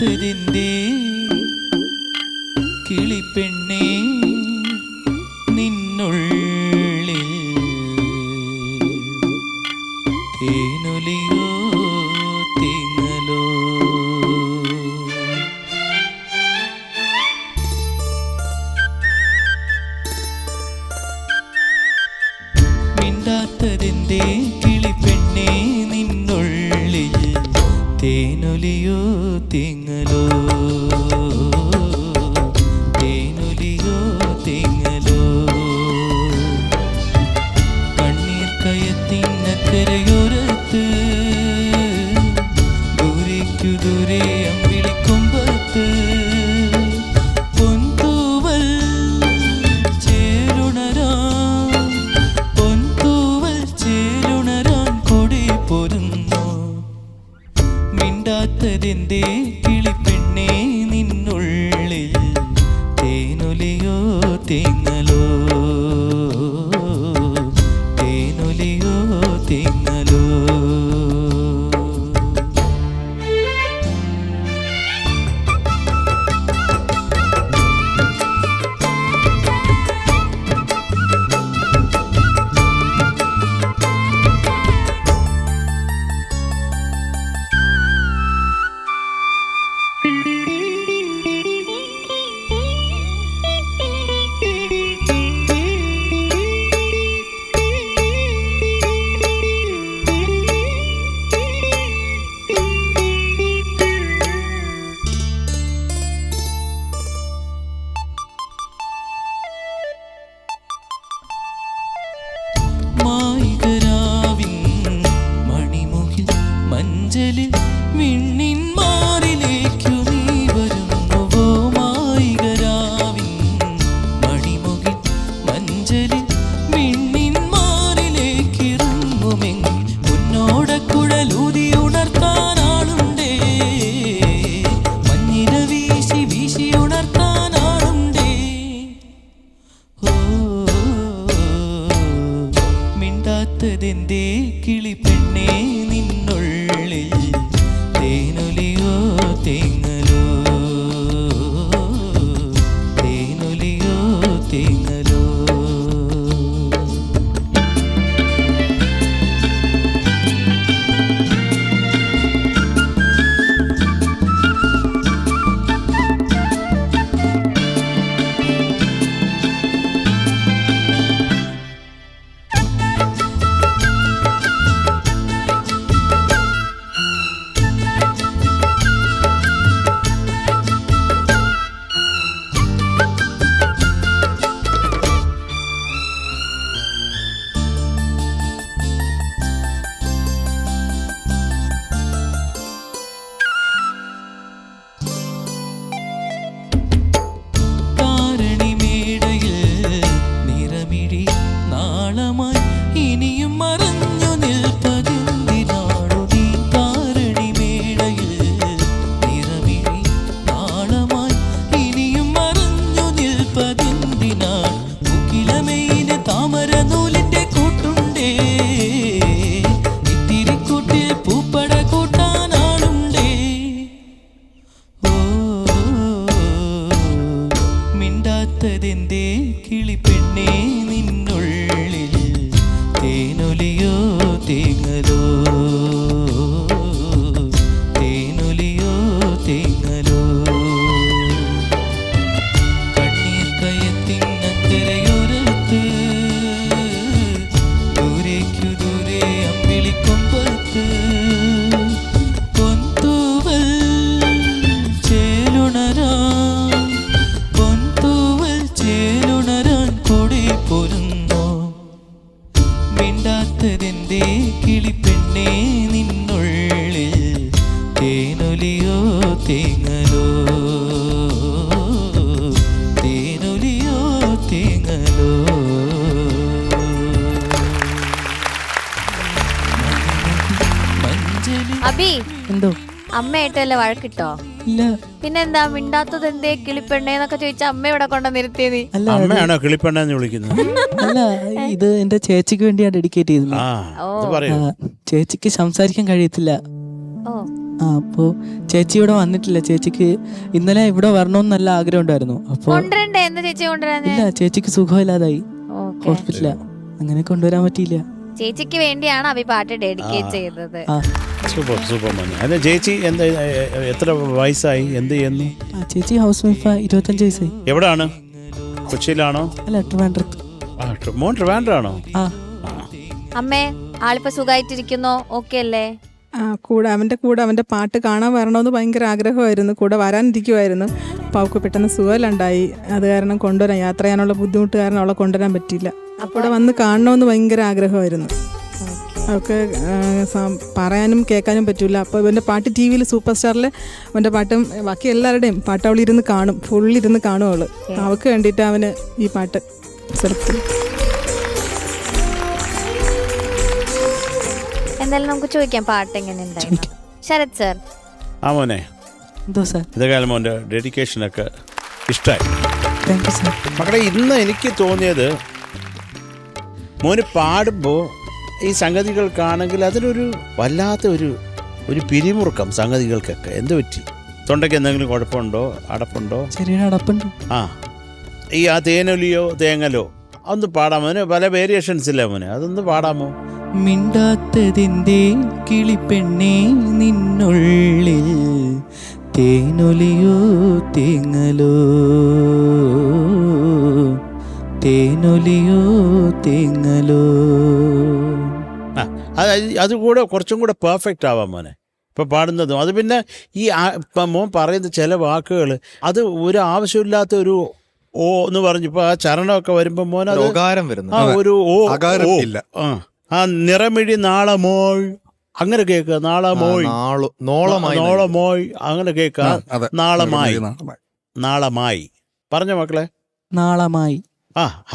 മിണ്ടാത്തതിൻ്റെ കിളിപ്പെണ്ണേ നിന്നുള്ളിൽ തേനൊലിയോ തേങ്ങലോ. മിണ്ടാത്തതിൻ്റെ കിളിപ്പെണ്ണേ നിന്നുള്ളിൽ തേനൊലിയോ തേങ്ങലോ, തേനൊലിയോ തേങ്ങലോ. കണ്ണീർ കയത്തിനക്കരയോരത്ത് ദൂരേക്കു ദൂരെ അമ്പിളിക്കൊമ്പത്ത് പൊൻതൂവൽ ചേലുണരാൻ, പൊൻതൂവൽ ചേലുണരാൻ കൊടി പൊരുന്നു. മിണ്ടാത്തതിൻ്റെ കിളിപ്പെണ്ണേ നിന്നുള്ളിൽ തേനൊലിയോ തേങ്ങലോ, തേനൊലിയോ തേങ്ങലോ. മായികരാവിൻ മണിമുകിൽ മഞ്ചലിൽ വിണ്ണിൻ മാറിലേക്കു നീ വരുന്നുവോ. മായികരാവിൻ മണിമുകിൽ മഞ്ചലിൽ വിണ്ണിൻ മാറിലേക്കിറങ്ങുമെങ്കിൽ മുന്നോടക്കുഴലൂതി ഉണർത്താനാളുണ്ടേ, മഞ്ഞിന വീശി വീശി ഉണർത്താനാളുണ്ടേ. മിണ്ടാത്തതിൻ്റെ കിളിപ്പെണ്ണേ നിന്നുള്ളിൽ തേനൊലിയോ തേങ്ങലോ, തേനൊലിയോ തേങ്ങലോ. നാളമായി ഇനിയും മറഞ്ഞു നിൽപ്പതെന്തിനാണു നീ. താരണിമേടയിൽ നിറമിഴി നാളമായി ഇനിയും മറഞ്ഞു നിൽപ്പതെന്തിനാണ്. മുക്കിലമേയിന് താമര നൂലിൻ്റെ കൂട്ടുണ്ടേ, ഇത്തിരിക്കൂട്ടിൽ പൂപ്പട കൂട്ടാനാളുണ്ടേ. മിണ്ടാത്തതിൻ്റെ കിളിപ്പെണ്ണേ നിന്നുള്ളിൽ തേനൊലിയോ തേങ്ങലോ, തേനൊലിയോ തേങ്ങലോ. കണ്ണീർ കയത്തിനക്കരയോരത്ത് ദൂരേക്കു ദൂരെ അമ്പിളിക്കൊമ്പത്ത് പൊൻതൂവൽ ചേലുണരാൻ, പൊൻതൂവൽ ചേലുണരാൻ കൊടി പൊരുന്നു. മിണ്ടാത്തതിൻ്റെ കിളിപ്പെണ്ണേ നിന്നുള്ളിൽ തേനൊലിയോ തേങ്ങലോ, തേനൊലിയോ തേങ്ങലോ. അബി, എന്തോ അമ്മയായിട്ടല്ലേ വഴക്കിട്ടോ? ഇല്ല. പിന്നെന്താ മിണ്ടാത്തത് എന്തേ കിളിപ്പെണ്ണേന്നൊക്കെ ചോദിച്ചാ അമ്മ ഇവിടെ കൊണ്ട നിർത്തിയത്? അല്ല, അമ്മയാണോ കിളിപ്പെണ്ണെന്ന് വിളിക്കുന്നത്? അല്ല, ഇത് എന്റെ ചേച്ചിക്ക് വേണ്ടിയാണ് ഡെഡിക്കേറ്റ് ചെയ്തത്. ആ, ഇത് പറയൂ. ചേച്ചിക്ക് സംസാരിക്കാൻ കഴിയത്തില്ല. ഓ, അപ്പോൾ ചേച്ചി ഇവിടെ വന്നിട്ടില്ല. ചേച്ചിക്ക് ഇന്നലെ ഇവിടെ വരണമെന്ന് നല്ല ആഗ്രഹം ഉണ്ടായിരുന്നു. അപ്പോൾ കൊണ്ടുവരണ്ടേ? എന്താ ചേച്ചി കൊണ്ടുവരാഞ്ഞേ? ഇല്ല, ചേച്ചിക്ക് സുഖമില്ലാതായി ഓക്കേ. ഹോസ്പിറ്റലാ, അങ്ങനെ കൊണ്ടുവരാൻ പറ്റിയില്ല. ചേച്ചിക്ക് വേണ്ടിയാണ് അഭി പാട്ട് ഡെഡിക്കേറ്റ് ചെയ്തത്. ആ സൂപ്പർ സൂപ്പർ മോനെ. അതെ, ചേച്ചി എന്താ എത്ര വയസ്സായി, എന്ത് ചെയ്യുന്നു? ചേച്ചി ഹൗസ് വൈഫാ, 25 വയസ്സായി. എവിടാണ്? കൊച്ചിയിലാണോ? അല്ല, ട്രിവാൻഡ്രത്ത്. മോൻ ട്രിവാൻഡ്രാണോ? ആ അമ്മേ, ആളിപ്പോ സുഖമായിട്ടിരിക്കുന്നോ? ഓക്കെ അല്ലേ? കൂടെ അവൻ്റെ പാട്ട് കാണാൻ വരണമെന്ന് ഭയങ്കര ആഗ്രഹമായിരുന്നു. കൂടെ വരാനിരിക്കുമായിരുന്നു. അപ്പോൾ അവൾക്ക് പെട്ടെന്ന് സുഖമില്ലാണ്ടായി. അത് കാരണം കൊണ്ടുവരാൻ, യാത്ര ചെയ്യാനുള്ള ബുദ്ധിമുട്ട് കാരണം അവളെ കൊണ്ടുവരാൻ പറ്റിയില്ല. അപ്പോൾ ഇവിടെ വന്ന് കാണണമെന്ന് ഭയങ്കര ആഗ്രഹമായിരുന്നു. അവൾക്ക് പറയാനും കേൾക്കാനും പറ്റില്ല. അപ്പോൾ ഇവൻ്റെ പാട്ട് ടി വിയിൽ സൂപ്പർ സ്റ്റാറിൽ അവൻ്റെ പാട്ടും ബാക്കി എല്ലാവരുടെയും പാട്ട് അവൾ ഇരുന്ന് കാണും, ഫുള്ളിരുന്ന് കാണും അവൾ. അവൾക്ക് വേണ്ടിയിട്ട് അവന് ഈ പാട്ട് സെലക്ട് ചെയ്യും. എന്തായാലും നമുക്ക് ചോദിക്കാം പാട്ട് എങ്ങനെ ഉണ്ടായിരുന്നു. ശരത് സർ. ആ മോനെ, എന്തോ സാർ? ഇതൊക്കെ മോൻ്റെ ഡെഡിക്കേഷനൊക്കെ ഇഷ്ടമായി. Thank you sir. മക്കളെ, ഇന്ന് എനിക്ക് തോന്നിയത് മോന് പാടുമ്പോൾ ഈ സംഗതികൾക്കാണെങ്കിൽ അതിനൊരു വല്ലാത്ത ഒരു പിരിമുറുക്കം സംഗതികൾക്കൊക്കെ. എന്ത് പറ്റി? തൊണ്ടയ്ക്ക് എന്തെങ്കിലും കുഴപ്പമുണ്ടോ, അടപ്പുണ്ടോ? ചെറിയൊരു അടപ്പുണ്ട്. ആ തേനൊലിയോ തേങ്ങലോ ഒന്ന് പാടാമോ? അതിന് പല വേരിയേഷൻസ് ഇല്ല മോനെ, അതൊന്ന് പാടാമോ? മിണ്ടാത്തതിൻ്റെ കിളിപ്പെണ്ണേ നിന്നുള്ളിൽ തേനൊലിയോ തേങ്ങലോ, തേനൊലിയോ തേങ്ങലോ. അതുകൂടെ കുറച്ചും കൂടെ പെർഫെക്റ്റ് ആവാം മോനെ ഇപ്പം പാടുന്നതും. അത് പിന്നെ ഈ ഇപ്പം മോൻ പറയുന്ന ചില വാക്കുകൾ അത് ഒരു ആവശ്യമില്ലാത്ത ഒരു ഓ എന്ന് പറഞ്ഞു. ഇപ്പൊ ആ ചരണമൊക്കെ വരുമ്പോ മോൻ അത് ഒരു ഓ ഇല്ല. ആ നിറമിഴി നാളമോൾ അങ്ങനെ കേൾക്കുക, നാളമോൾ നോളമോൾ അങ്ങനെ കേൾക്കുക, നാളമായി നാളമായി പറഞ്ഞ മക്കളെ, നാളമായി.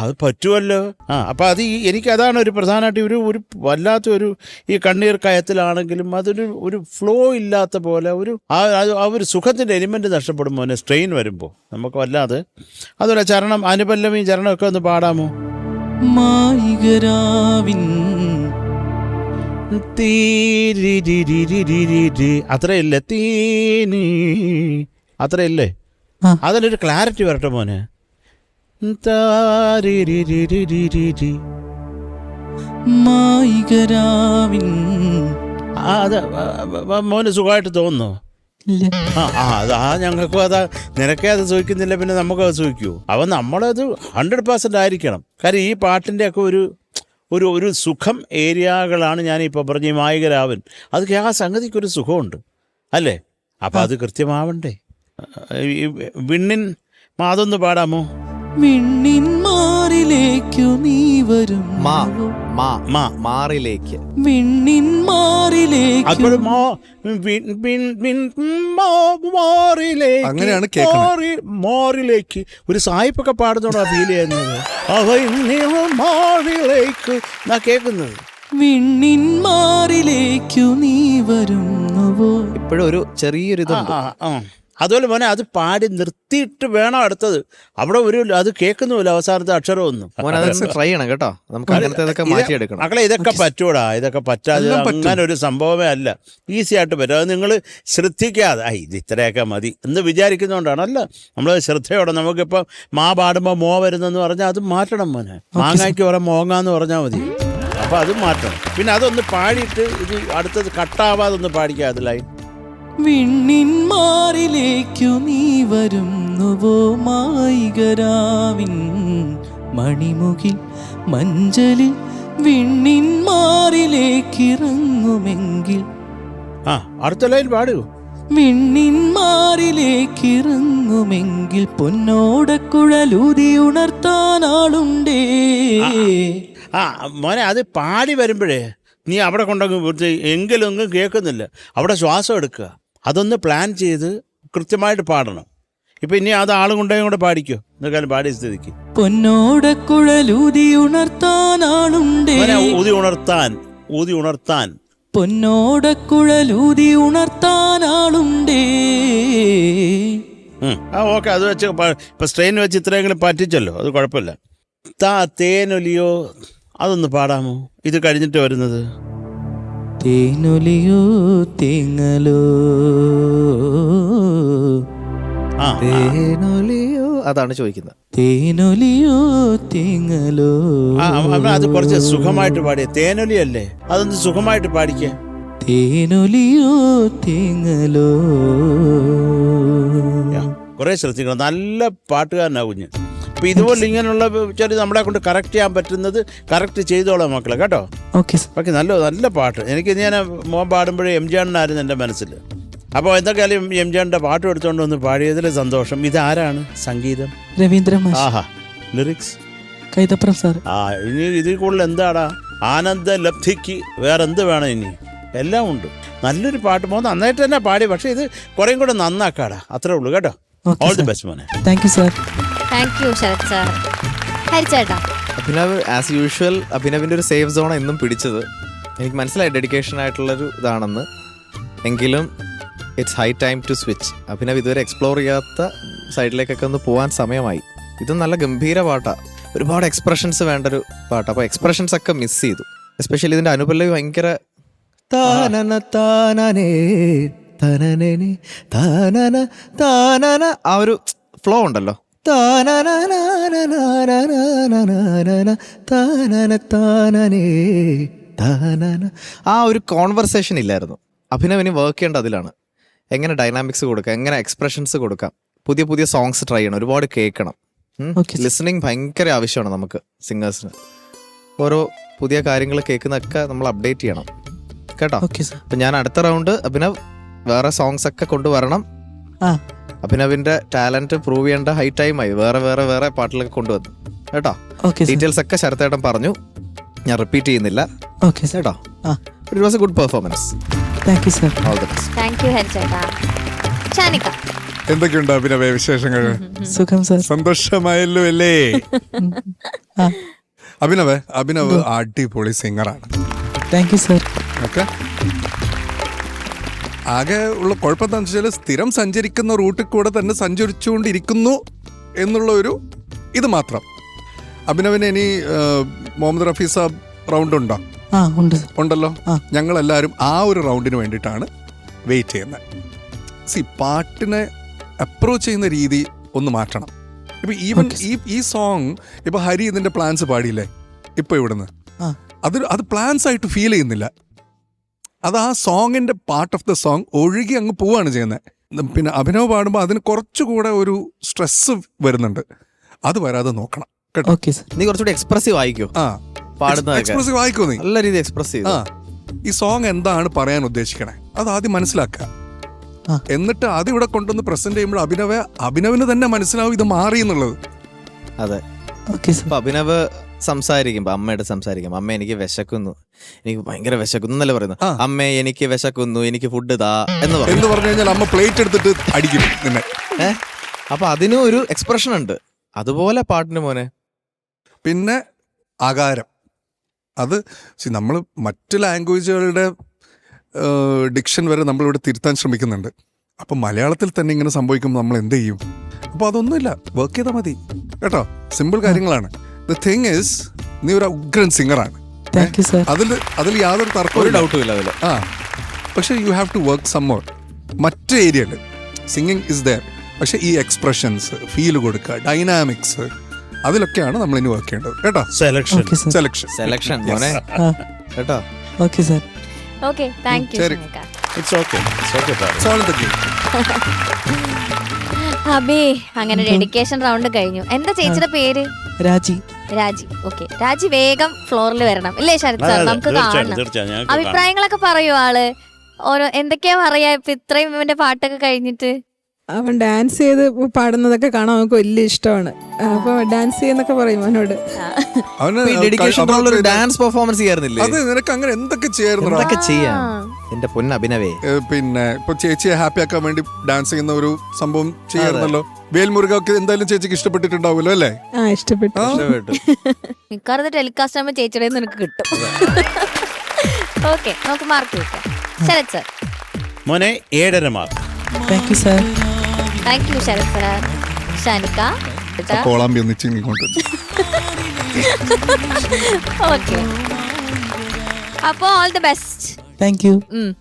അത് പറ്റുമല്ലോ. അപ്പം അത് എനിക്കതാണ് ഒരു പ്രധാനമായിട്ട് ഒരു വല്ലാത്ത ഈ കണ്ണീർ കയത്തിലാണെങ്കിലും ഒരു ഫ്ലോ ഇല്ലാത്ത പോലെ ഒരു സുഖത്തിൻ്റെ എലിമെൻ്റ് നഷ്ടപ്പെടും മോനെ സ്ട്രെയിൻ വരുമ്പോൾ നമുക്ക് വല്ലാതെ. അതുപോലെ ചരണം, അനുപല്ലവിയും ചരണമൊക്കെ ഒന്ന് പാടാമോ? മായികരാവിൻ അത്രയില്ലേ? തീനി അത്രയില്ലേ? അതിലൊരു ക്ലാരിറ്റി വരട്ടെ മോനെ. മായികരാവിൻ മോന് സുഖമായിട്ട് തോന്നുന്നു? ഞങ്ങൾക്കും അതാ. നിനക്കേ അത് സൂഹിക്കുന്നില്ല, പിന്നെ നമുക്കത് സൂഹിക്കൂ. അവൻ നമ്മളത് 100% ആയിരിക്കണം. കാര്യം ഈ പാട്ടിൻ്റെ ഒക്കെ ഒരു സുഖം ഏരിയകളാണ് ഞാനിപ്പോൾ പറഞ്ഞ ഈ മായികരാവൻ. അത് ആ സംഗതിക്കൊരു സുഖമുണ്ട് അല്ലേ? അപ്പം അത് കൃത്യമാവണ്ടേ. വിണ്ണിൻ അതൊന്ന് പാടാമോ? വിണ്ണിൻ മാറിലേക്കു നീ വരും, മാറിലേക്ക് വിണ്ണിൻ മാറിലേക്ക് മോറിലേക്ക് ഒരു സായിപ്പൊക്കെ പാടുന്നോടാ ഫീൽ ചെയ്യുന്നത്. മാറിലേക്ക് എന്നാ കേൾക്കുന്നത്. വിണ്ണിൻ മാറിലേക്കു നീ വരുന്നുവോ. ഇപ്പോഴും ഒരു ചെറിയൊരു അതുപോലെ മോനെ അത് പാടി നിർത്തിയിട്ട് വേണം അടുത്തത്. അവിടെ അത് കേൾക്കുന്നുമില്ല അവസാനത്തെ അക്ഷരമൊന്നും. ട്രൈ ചെയ്യണം കേട്ടോ, നമുക്ക് അങ്ങനത്തെ മാറ്റിയെടുക്കണം. മക്കളെ ഇതൊക്കെ പറ്റൂടാ, ഇതൊക്കെ പറ്റാതെ അങ്ങനെ ഒരു സംഭവമേ അല്ല. ഈസി ആയിട്ട് പറ്റും. അത് നിങ്ങൾ ശ്രദ്ധിക്കാതെ ഇത് ഇത്രയൊക്കെ മതി എന്ന് വിചാരിക്കുന്നതുകൊണ്ടാണ്. അല്ല, നമ്മൾ ശ്രദ്ധയോടെ നമുക്കിപ്പോൾ പാടുമ്പോൾ മോ വരുന്നെന്ന് പറഞ്ഞാൽ അത് മാറ്റണം മോനെ. മാങ്ങായ്ക്ക് പറയാൻ മോങ്ങാന്ന് പറഞ്ഞാൽ മതി. അപ്പം അത് മാറ്റണം. പിന്നെ അതൊന്ന് പാടിയിട്ട് ഇത് അടുത്തത് കട്ടാവാതൊന്ന് പാടിക്കാതിലായി. വിണ്ണിൻ മാറിലേക്കു നീ വരുന്നുവോ, മായികരാവിൻ മണിമുകിൽ മഞ്ചലിൽ വിണ്ണിൻ മാറിലേക്കിറങ്ങുമെങ്കിൽ. അടുത്ത ലൈൻ പാടൂ. വിണ്ണിൻ മാറിലേക്കിറങ്ങുമെങ്കിൽ പൊന്നോടക്കുഴലൂതി ഉണർത്താനാളുണ്ടേ. മോനെ അത് പാടി വരുമ്പോഴേ നീ അവിടെ കൊണ്ടങ്ങ് എങ്കിലും കേൾക്കുന്നില്ല. അവിടെ ശ്വാസം എടുക്കുക. അതൊന്ന് പ്ലാൻ ചെയ്ത് കൃത്യമായിട്ട് പാടണം. ഇപ്പം ഇനി അത് ആളും കൊണ്ടേയും കൂടെ പാടിക്കോ. എന്തെങ്കിലും പാടിയ സ്ഥിതിക്ക് പൊന്നോടക്കുഴലൂതി ഉണർത്താനാളുണ്ടേ. ഊതി ഉണർത്താൻ പൊന്നോടക്കുഴലൂതി ഉണർത്താനാളുണ്ടേ. ഓക്കെ, അത് വെച്ച് ഇപ്പം സ്ട്രെയിൻ വെച്ച് ഇത്രയെങ്കിലും പറ്റിച്ചല്ലോ, അത് കുഴപ്പമില്ല. തേനൊലിയോ അതൊന്ന് പാടാമോ? ഇത് കഴിഞ്ഞിട്ട് വരുന്നത് തേനൊലിയോ തേങ്ങലോ തേനൊലിയോ അതാണ് ചോദിക്കുന്നത്. തേനൊലിയോ തേങ്ങലോ. അത് കുറച്ച് സുഖമായിട്ട് പാടിയ തേനൊലി അല്ലേ, അതൊന്ന് സുഖമായിട്ട് പാടിക്കേ. തേനൊലിയോ തേങ്ങലോ. കുറെ ശ്രദ്ധിക്കണം, നല്ല പാട്ടുകാരനാ കുഞ്ഞ്. അപ്പൊ ഇതുപോലെ ഇങ്ങനെയുള്ള ചെറിയ നമ്മളെ കൊണ്ട് കറക്റ്റ് ചെയ്യാൻ പറ്റുന്നത് കറക്റ്റ് ചെയ്തോളാം മക്കളെ, കേട്ടോ. Okay sir. ഓക്കെ, നല്ല പാട്ട്. എനിക്ക് ഞാൻ മോൻ പാടുമ്പോഴേ എംജിആറിനായിരുന്നു എൻ്റെ മനസ്സിൽ. അപ്പോൾ എന്തൊക്കെയാലും എംജിആറിൻ്റെ പാട്ട് എടുത്തുകൊണ്ട് വന്ന് പാടിയതിൽ സന്തോഷം. ഇതാരാണ് സംഗീതം? രവീന്ദ്ര മാഷ്. ആഹാ, ലിറിക്സ് കൈതപ്രം സാർ. ഇനി ഇതിൽ കൂടുതൽ എന്താടാ, ആനന്ദ ലബ്ധിക്ക് വേറെ എന്ത് വേണം ഇനി? എല്ലാം ഉണ്ട്. നല്ലൊരു പാട്ട് മോൻ നന്നായിട്ട് തന്നെ പാടി, പക്ഷേ ഇത് കുറേയും കൂടെ നന്നാക്കാടാ, അത്രേ ഉള്ളൂ കേട്ടോ. ഓൾ ദി ബെസ്റ്റ് മോനെ. Thank you sir. Thank you Sharath sir. ഹരിച്ചേട്ടാ? അഭിനവ് ആസ് യൂഷ്വൽ അഭിനവിൻ്റെ ഒരു സേഫ് സോൺ എന്നും പിടിച്ചത്. എനിക്ക് മനസ്സിലായി ഡെഡിക്കേഷൻ ആയിട്ടുള്ളൊരു ഇതാണെന്ന്. എങ്കിലും it's high time to switch. Abhinav ഇതുവരെ എക്സ്പ്ലോർ ചെയ്യാത്ത സൈഡിലേക്കൊക്കെ ഒന്ന് പോകാൻ സമയമായി. ഇത് നല്ല ഗംഭീര പാട്ടാണ്, ഒരുപാട് എക്സ്പ്രഷൻസ് വേണ്ടൊരു പാട്ടാണ്. അപ്പോൾ എക്സ്പ്രഷൻസ് ഒക്കെ മിസ് ചെയ്തു. എസ്പെഷ്യലി ഇതിൻ്റെ അനുപല്ലവി ഭയങ്കര താനന താനനേ തനനേ താനന താനന ആ ഒരു ഫ്ലോ ഉണ്ടല്ലോ, ആ ഒരു കോൺവെർസേഷൻ ഇല്ലായിരുന്നു. അഭിനവിന് വർക്ക് ചെയ്യേണ്ട അതിലാണ്. എങ്ങനെ ഡൈനാമിക്സ് കൊടുക്കാം, എങ്ങനെ എക്സ്പ്രഷൻസ് കൊടുക്കാം, പുതിയ പുതിയ സോങ്സ് ട്രൈ ചെയ്യണം, ഒരുപാട് കേൾക്കണം. ലിസണിങ് ഭയങ്കര ആവശ്യമാണ് നമുക്ക് സിംഗേഴ്സിന്. ഓരോ പുതിയ കാര്യങ്ങൾ കേൾക്കുന്നതൊക്കെ നമ്മൾ അപ്ഡേറ്റ് ചെയ്യണം കേട്ടോ. അപ്പം ഞാൻ അടുത്ത റൗണ്ട് അഭിനവ് വേറെ സോങ്സ് ഒക്കെ കൊണ്ടുവരണം. അഭിനവിന്റെ ടാലന്റ് പ്രൂവ് ചെയ്യേണ്ട ഹൈ ടൈമായി. വേറെ വേറെ വേറെ പാട്ടിലൊക്കെ കൊണ്ടുവന്നു കേട്ടോ. ഡീറ്റെയിൽസ് ഒക്കെ ശരത്തേട്ടൻ പറഞ്ഞു, ഞാൻ റിപ്പീറ്റ് ചെയ്യുന്നില്ല കേട്ടോ. It was a good performance. Thank you sir. All the best. Thank you ഹരിച്ചേട്ടാ. ഷാനിക? എന്തൊക്കെയുണ്ട് അഭിനവ വിശേഷങ്ങൾ? സുഖം സർ. സന്തോഷമായല്ലോ അല്ലേ? അഭിനവ് അടിപൊളി സിംഗറാണ്. Thank you sir. ഓക്കെ, ആകെ ഉള്ള കുഴപ്പമെന്താണെന്ന് വെച്ചാൽ സ്ഥിരം സഞ്ചരിക്കുന്ന റൂട്ടിൽ കൂടെ തന്നെ സഞ്ചരിച്ചുകൊണ്ടിരിക്കുന്നു എന്നുള്ള ഒരു ഇത് മാത്രം. അഭിനവിന് ഇനി മുഹമ്മദ് റഫീ സാബ് റൗണ്ട് ഉണ്ടോ? ഉണ്ടല്ലോ. ഞങ്ങളെല്ലാവരും ആ ഒരു റൗണ്ടിന് വേണ്ടിയിട്ടാണ് വെയിറ്റ് ചെയ്യുന്നത്. പാട്ടിനെ അപ്രോച്ച് ചെയ്യുന്ന രീതി ഒന്ന് മാറ്റണം. ഇപ്പൊ ഈവൻ ഈ സോങ് ഇപ്പൊ ഹരി ഇതിന്റെ പ്ലാൻസ് പാടിയില്ലേ ഇപ്പൊ ഇവിടുന്ന്, അത് പ്ലാൻസ് ആയിട്ട് ഫീൽ ചെയ്യുന്നില്ല. അത് ആ സോങ്ങിന്റെ പാർട്ട് ഓഫ് ദ സോങ് ഒഴുകി അങ്ങ് പോവാണ് ചെയ്യുന്നത്. പിന്നെ അഭിനവ് പാടുമ്പോൾ അതിന് കുറച്ചുകൂടെ ഒരു സ്ട്രെസ് വരുന്നുണ്ട്. അത് വരാതെ നോക്കണം കേട്ടോ. നീ കുറച്ചുകൂടി എക്സ്പ്രസീവ് ആയിക്കോ. എക്സ്പ്രസീവ് ആയിക്കോ, നീ നല്ല രീതി എക്സ്പ്രസ് ചെയ്തു. ഈ സോങ് എന്താണ് പറയാൻ ഉദ്ദേശിക്കണേ അത് ആദ്യം മനസ്സിലാക്കുക. എന്നിട്ട് അത് ഇവിടെ കൊണ്ടുവന്ന് പ്രസന്റ് ചെയ്യുമ്പോൾ അഭിനവിന് തന്നെ മനസ്സിലാവും ഇത് മാറി എന്നുള്ളത്. അതെ. അഭിനവ് സംസാരിക്കുമ്പോ അമ്മയോട് സംസാരിക്കുമ്പോ അമ്മ എനിക്ക് വിശക്കുന്നു, എനിക്ക് ഭയങ്കര വിശക്കുന്നു എന്നല്ലേ പറയുന്നത്. അമ്മ എനിക്ക് വിശക്കുന്നു, എനിക്ക് ഫുഡ് താ എന്ന് പറഞ്ഞു കഴിഞ്ഞാൽ അമ്മ പ്ലേറ്റ് എടുത്തിട്ട് അടിക്കും നിന്നെ. അപ്പൊ അതിനും ഒരു എക്സ്പ്രഷൻ ഉണ്ട്. അതുപോലെ പാട്ടിന് മോനെ. പിന്നെ ആകാരം, അത് നമ്മൾ മറ്റു ലാംഗ്വേജുകളുടെ ഡിക്ഷൻ വരെ നമ്മളിവിടെ തിരുത്താൻ ശ്രമിക്കുന്നുണ്ട്. അപ്പം മലയാളത്തിൽ തന്നെ ഇങ്ങനെ സംഭവിക്കുമ്പോൾ നമ്മൾ എന്ത് ചെയ്യും? അപ്പോൾ അതൊന്നുമില്ല, വർക്ക് ചെയ്താൽ മതി കേട്ടോ. സിമ്പിൾ കാര്യങ്ങളാണ്. ദ തിങ് ഈസ് നീ ഒരു ഉഗ്രൻ സിംഗറാണ്, അതിൽ യാതൊരു തർക്കവും ഡൗട്ടും ഇല്ല അതിൽ. പക്ഷെ you have to work some more. മറ്റു ഏരിയയിൽ സിംഗിങ് ഇസ് ദയർ, പക്ഷെ ഈ എക്സ്പ്രഷൻസ് ഫീൽ കൊടുക്കുക, ഡൈനാമിക്സ്, അതിലൊക്കെയാണ് നമ്മൾ ഇനി വർക്ക് ചെയ്യേണ്ടത് കേട്ടോ. സെലക്ഷൻ മോനെ കേട്ടോ. Okay sir. Okay, thank you. അബേ, അങ്ങനെ ഡെഡിക്കേഷൻ റൗണ്ട് കഴിഞ്ഞു. എന്താ ചേച്ചിയുടെ പേര്? രാജി. രാജി. ഓക്കെ, രാജി വേഗം ഫ്ലോറിൽ വരണം ഇല്ലേ ശരത് സാർ? നമുക്ക് കാണണം. അഭിപ്രായങ്ങളൊക്കെ പറയൂ ആള്. ഓരോ എന്തൊക്കെയാ പറയാ ഇപ്പൊ ഇത്രയും ഇവന്റെ പാട്ടൊക്കെ കഴിഞ്ഞിട്ട്? അവൻ ഡാൻസ് ചെയ്ത് പാടുന്നതൊക്കെ കാണാൻ നമുക്ക് വലിയ ഇഷ്ടമാണ്. അപ്പൊ ഡാൻസ് ചെയ്യുന്നൊക്കെ പറയും അവനോട്. ഡാൻസ് പെർഫോമൻസ് ചെയ്യാറുന്നില്ലേ? അത് നിനക്ക് അങ്ങനെ എന്തൊക്കെ ചെയ്യാം എന്റെ പൊന്ന അഭിനവേ. പിന്നെ ഇപ്പൊ ചേച്ചിയെ ഹാപ്പി ആക്കാൻ വേണ്ടി ഡാൻസ് ചെയ്യുന്ന ഒരു സംഭവം ചെയ്യാറുണ്ടല്ലോ. വേൽമുരുകൊക്കെ എന്തായാലും ചേച്ചിക്ക് ഇഷ്ടപ്പെട്ടിട്ടുണ്ടാവുമല്ലോ അല്ലേ? ഇഷ്ടപ്പെട്ടു. മിക്കവാറും ടെലികാസ്റ്റ് ആകുമ്പോൾ ചേച്ചിയുടെ നിനക്ക് കിട്ടും. ഓക്കെ, നമുക്ക് മാർക്ക് കിട്ടാം. ശരത് സാർ? മോനെ 7.5 mark. Thank you sir. Thank you Sharath sir. Shanika? കോളാമ്പി ഒന്നിച്ചിങ്ങോട്ട്. ഓക്കെ, അപ്പോൾ all the best. Thank you. ഉം.